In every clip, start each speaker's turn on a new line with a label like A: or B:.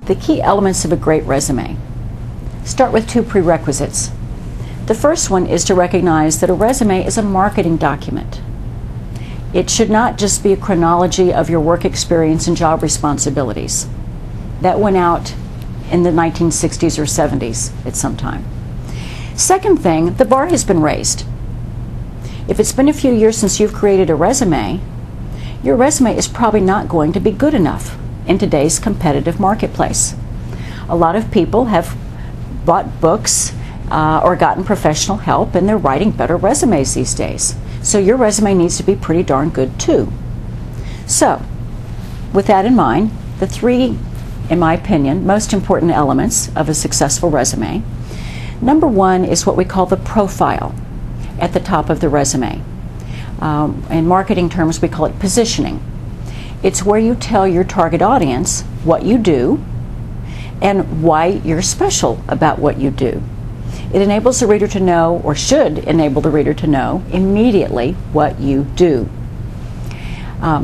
A: The key elements of a great resume. Start with two prerequisites. The first one is to recognize that a resume is a marketing document. It should not just be a chronology of your work experience and job responsibilities. That went out in the 1960s or 70s at some time. Second thing, the bar has been raised. If it's been a few years since you've created a resume, your resume is probably not going to be good enough in today's competitive marketplace. A lot of people have bought books or gotten professional help, and they're writing better resumes these days. So your resume needs to be pretty darn good too. So, with that in mind, the three, in my opinion, most important elements of a successful resume. Number one is what we call the profile at the top of the resume. In marketing terms, we call it positioning. It's where you tell your target audience what you do and why you're special about what you do. It enables the reader to know, or should enable the reader to know, immediately what you do.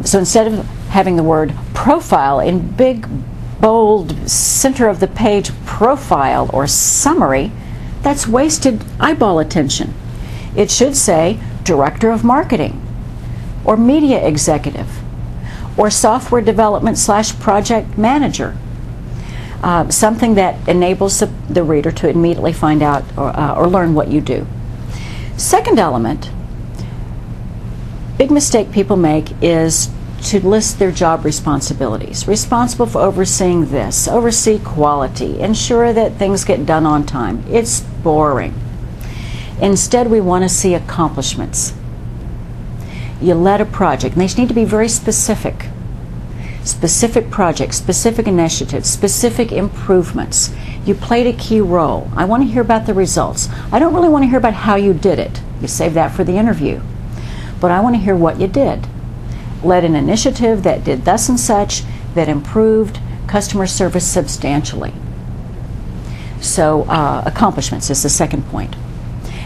A: So instead of having the word profile in big, bold, center of the page profile or summary, that's wasted eyeball attention. It should say Director of Marketing, or Media Executive, or Software Development / Project Manager. Something that enables the reader to immediately find out or learn what you do. Second element, big mistake people make is to list their job responsibilities. Responsible for overseeing this, oversee quality, ensure that things get done on time. It's boring. Instead, we want to see accomplishments. You led a project, and they need to be very specific. Specific projects, specific initiatives, specific improvements. You played a key role. I want to hear about the results. I don't really want to hear about how you did it. You save that for the interview. But I want to hear what you did. Led an initiative that did thus and such, that improved customer service substantially. So accomplishments is the second point.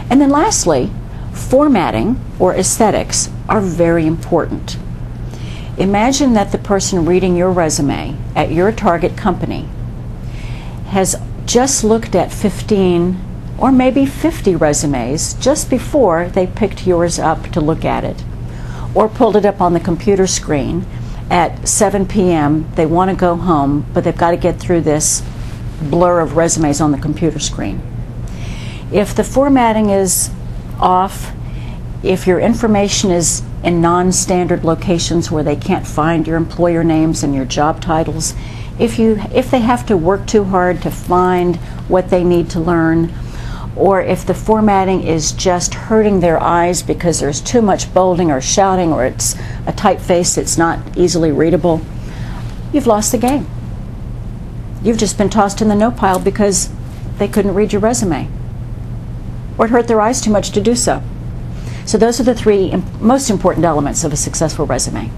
A: And then lastly, formatting or aesthetics are very important. Imagine that the person reading your resume at your target company has just looked at 15 or maybe 50 resumes just before they picked yours up to look at it, or pulled it up on the computer screen at 7 p.m. They want to go home, but they've got to get through this blur of resumes on the computer screen. If the formatting is off, if your information is in non-standard locations where they can't find your employer names and your job titles, if they have to work too hard to find what they need to learn, or if the formatting is just hurting their eyes because there's too much bolding or shouting, or it's a typeface that's not easily readable, you've lost the game. You've just been tossed in the no pile because they couldn't read your resume, or it hurt their eyes too much to do so. So those are the three most important elements of a successful resume.